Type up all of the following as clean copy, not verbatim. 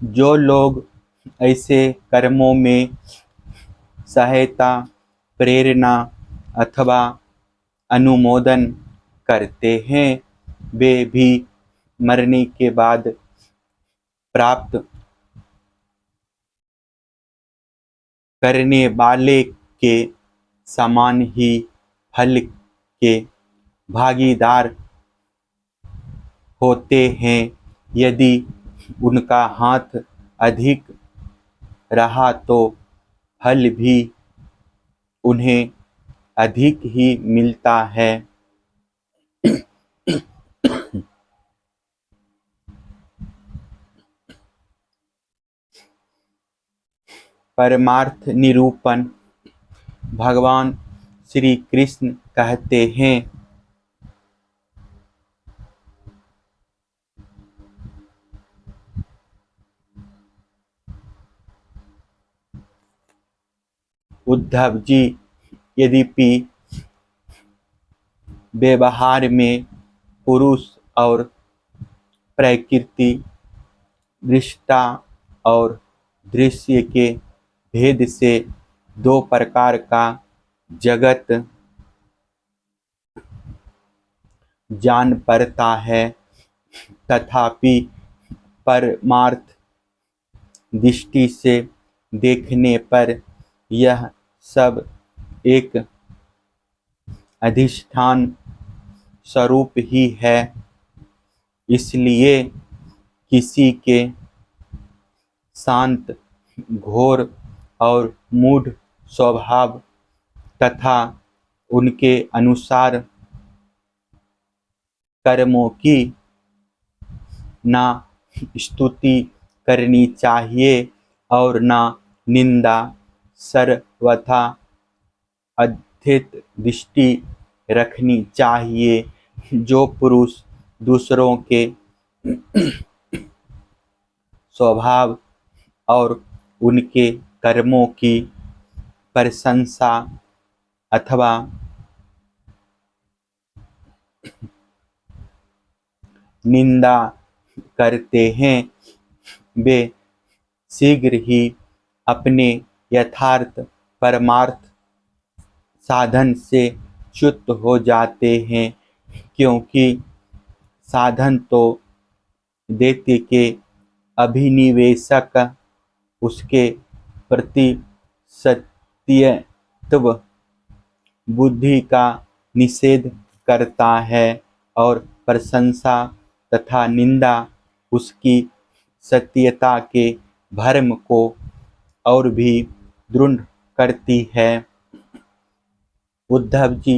जो लोग ऐसे कर्मों में सहायता, प्रेरणा अथवा अनुमोदन करते हैं, वे भी मरने के बाद प्राप्त करने वाले के समान ही फल के भागीदार होते हैं। यदि उनका हाथ अधिक रहा तो फल भी उन्हें अधिक ही मिलता है। परमार्थ निरूपण। भगवान श्री कृष्ण कहते हैं, उद्धव जी, यद्यपि व्यवहार में पुरुष और प्रकृति, दृष्टा और दृश्य के भेद से दो प्रकार का जगत जान पड़ता है, तथापि परमार्थ दृष्टि से देखने पर यह सब एक अधिष्ठान स्वरूप ही है। इसलिए किसी के शांत, घोर और मूढ़ स्वभाव तथा उनके अनुसार कर्मों की ना स्तुति करनी चाहिए और ना निंदा, सर्वथा अद्वैत दृष्टि रखनी चाहिए। जो पुरुष दूसरों के स्वभाव और उनके कर्मों की प्रशंसा अथवा निंदा करते हैं, वे शीघ्र ही अपने यथार्थ परमार्थ साधन से च्युत हो जाते हैं, क्योंकि साधन तो दैत्य के अभिनिवेशक उसके प्रति सत्यत्व बुद्धि का निषेध करता है और प्रशंसा तथा निंदा उसकी सत्यता के भ्रम को और भी दृढ़ करती है। उद्धव जी,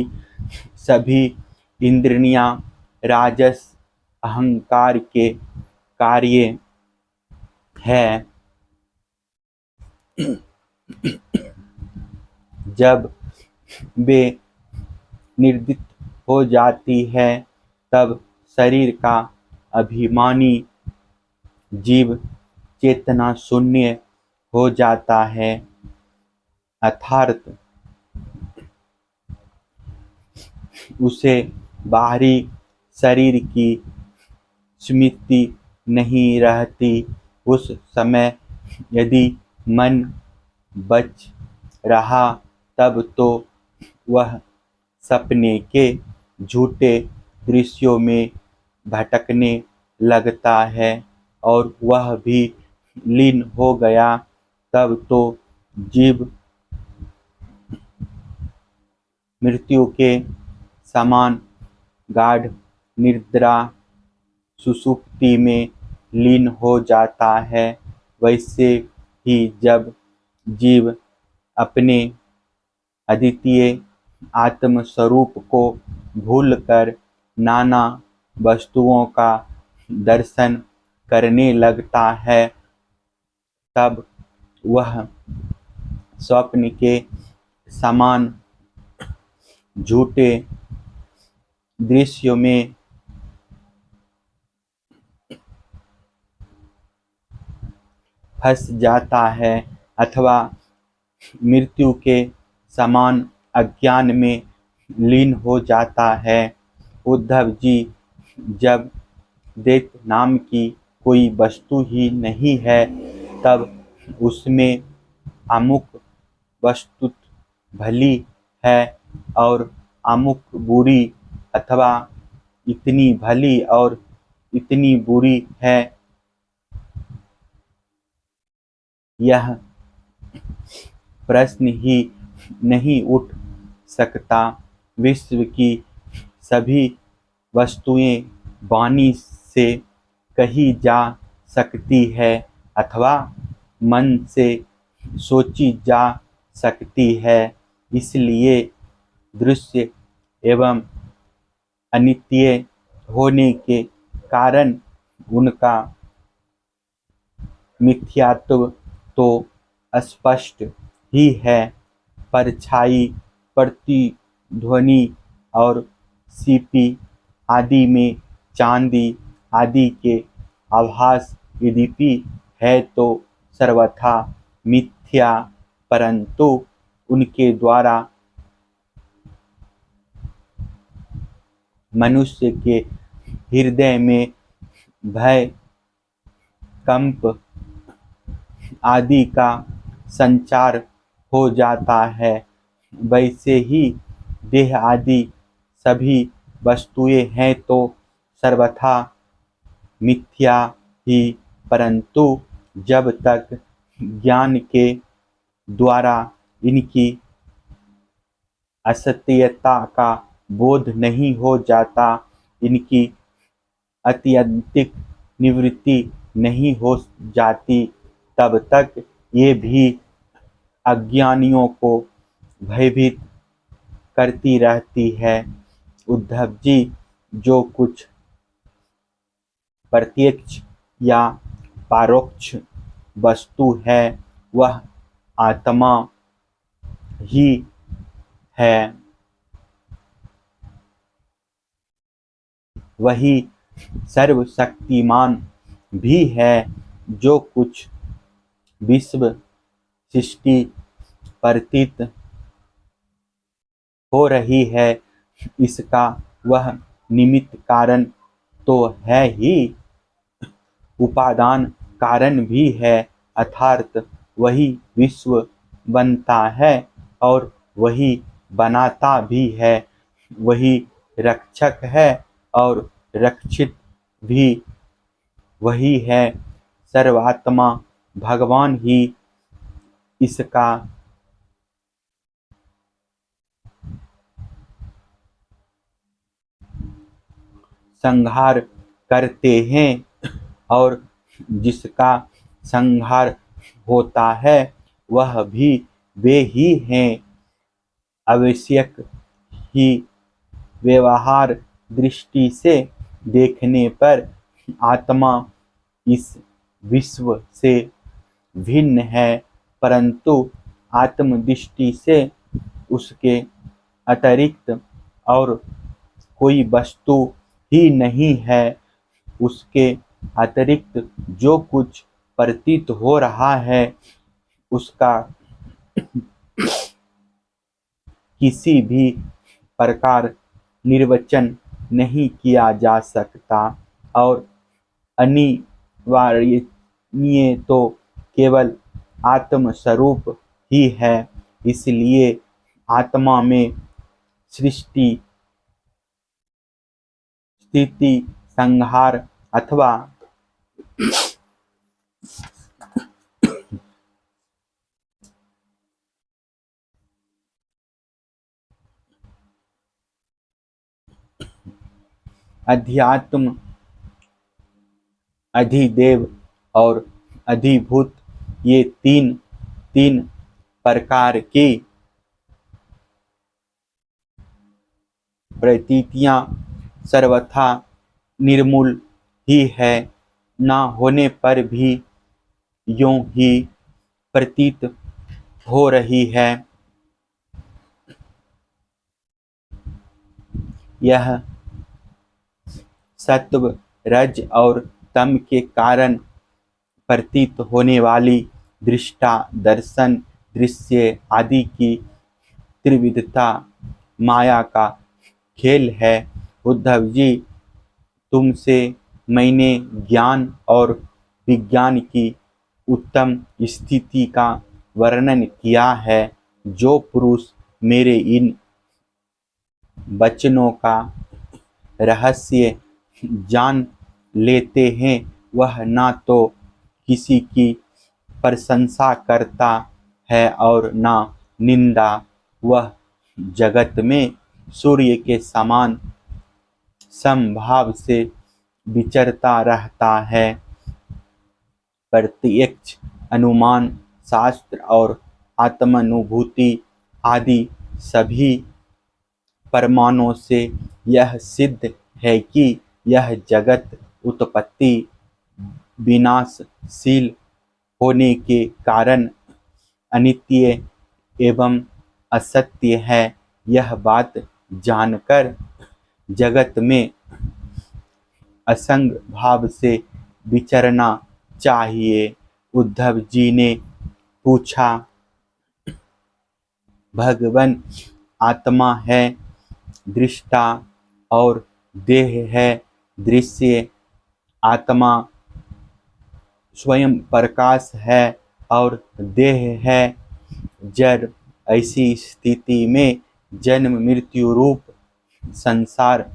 सभी इंद्रियां राजस अहंकार के कार्य है। जब वे निर्दित हो जाती है, तब शरीर का अभिमानी जीव चेतना शून्य हो जाता है, अर्थात उसे बाहरी शरीर की स्मृति नहीं रहती। उस समय यदि मन बच रहा, तब तो वह सपने के झूठे दृश्यों में भटकने लगता है, और वह भी लीन हो गया, तब तो जीव मृत्यु के समान गाढ़ निद्रा सुषुप्ति में लीन हो जाता है। वैसे ही जब जीव अपने अद्वितीय आत्म स्वरूप को भूलकर नाना वस्तुओं का दर्शन करने लगता है, तब वह स्वप्न के समान झूठे दृश्यों में फंस जाता है अथवा मृत्यु के समान अज्ञान में लीन हो जाता है। उद्धव जी, जब दैत्य नाम की कोई वस्तु ही नहीं है, तब उसमें अमुक वस्तु भली है और अमुक बुरी, अथवा इतनी भली और इतनी बुरी है, यह प्रश्न ही नहीं उठ सकता। विश्व की सभी वस्तुएं वाणी से कही जा सकती है अथवा मन से सोची जा सकती है, इसलिए दृश्य एवं अनित्य होने के कारण उनका मिथ्यात्व तो स्पष्ट ही है। परछाई, प्रतिध्वनि और सीपी आदि में चांदी आदि के आभास यद्यपि है तो सर्वथा मिथ्या, परंतु उनके द्वारा मनुष्य के हृदय में भय, कंप आदि का संचार हो जाता है। वैसे ही देह आदि सभी वस्तुएं हैं तो सर्वथा मिथ्या ही, परंतु जब तक ज्ञान के द्वारा इनकी असत्यता का बोध नहीं हो जाता, इनकी अत्यंतिक निवृत्ति नहीं हो जाती, तब तक ये भी अज्ञानियों को भयभीत करती रहती है। उद्धव जी, जो कुछ प्रत्यक्ष या परोक्ष वस्तु है वह आत्मा ही है। वही सर्वशक्तिमान भी है। जो कुछ विश्व सृष्टि प्रतीत हो रही है, इसका वह निमित्त कारण तो है ही, उपादान कारण भी है, अर्थात वही विश्व बनता है और वही बनाता भी है। वही रक्षक है और रक्षित भी वही है। सर्वात्मा भगवान ही इसका संहार करते हैं और जिसका संहार होता है वह भी वे ही हैं। आवश्यक ही व्यवहार दृष्टि से देखने पर आत्मा इस विश्व से भिन्न है, परंतु आत्मदृष्टि से उसके अतिरिक्त और कोई वस्तु ही नहीं है। उसके अतिरिक्त जो कुछ प्रतीत हो रहा है उसका किसी भी प्रकार निर्वचन नहीं किया जा सकता और अनिवार्य तो केवल आत्मस्वरूप ही है। इसलिए आत्मा में सृष्टि, स्थिति, संहार अथवा अध्यात्म, अधिदेव और अधिभूत, ये तीन प्रकार की प्रतीतियां सर्वथा निर्मूल ही है। ना होने पर भी यूं ही प्रतीत हो रही है। यह सत्व, रज और तम के कारण प्रतीत होने वाली दृष्टा, दर्शन, दृश्य आदि की त्रिविधता माया का खेल है। उद्धव जी, तुमसे मैंने ज्ञान और विज्ञान की उत्तम स्थिति का वर्णन किया है। जो पुरुष मेरे इन वचनों का रहस्य जान लेते हैं वह ना तो किसी की प्रशंसा करता है और ना निंदा। वह जगत में सूर्य के समान समभाव से विचरता रहता है। प्रत्यक्ष अनुमान शास्त्र और आत्मानुभूति आदि सभी प्रमाणों से यह सिद्ध है कि यह जगत उत्पत्ति विनाशशील होने के कारण अनित्य एवं असत्य है। यह बात जानकर जगत में असंग भाव से विचरना चाहिए। उद्धव जी ने पूछा, भगवान आत्मा है, दृष्टा और देह है दृश्य। आत्मा स्वयं प्रकाश है और देह है जड़। ऐसी स्थिति में जन्म मृत्यु रूप संसार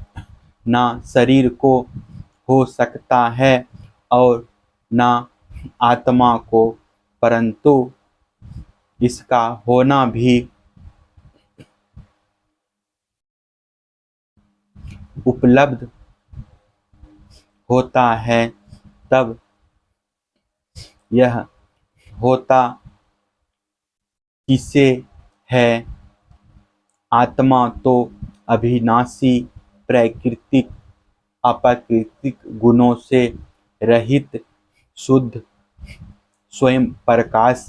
ना शरीर को हो सकता है और ना आत्मा को, परंतु इसका होना भी उपलब्ध होता है। तब यह होता किसे है? आत्मा तो अविनाशी प्राकृतिक अप्राकृतिक गुणों से रहित शुद्ध स्वयं प्रकाश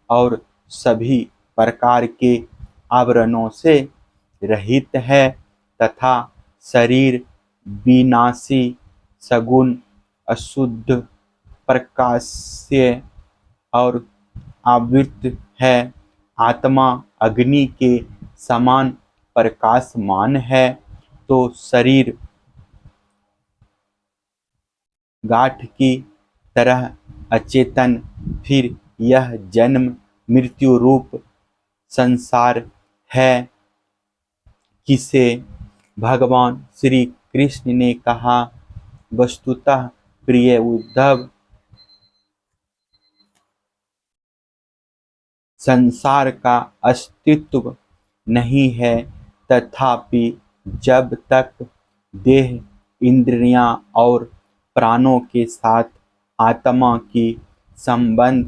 और सभी प्रकार के आवरणों से रहित है तथा शरीर विनाशी सगुण अशुद्ध प्रकाश्य और आवृत है। आत्मा अग्नि के समान प्रकाशमान है तो शरीर गाठ की तरह अचेतन। फिर यह जन्म मृत्यु रूप संसार है किसे? भगवान श्री कृष्ण ने कहा, वस्तुतः प्रिय उद्धव, संसार का अस्तित्व नहीं है, तथापि जब तक देह इंद्रियां और प्राणों के साथ आत्मा की संबंध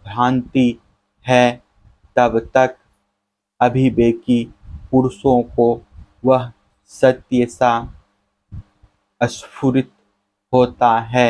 भ्रांति है तब तक अविवेकी पुरुषों को वह सत्य सा स्फुरित होता है।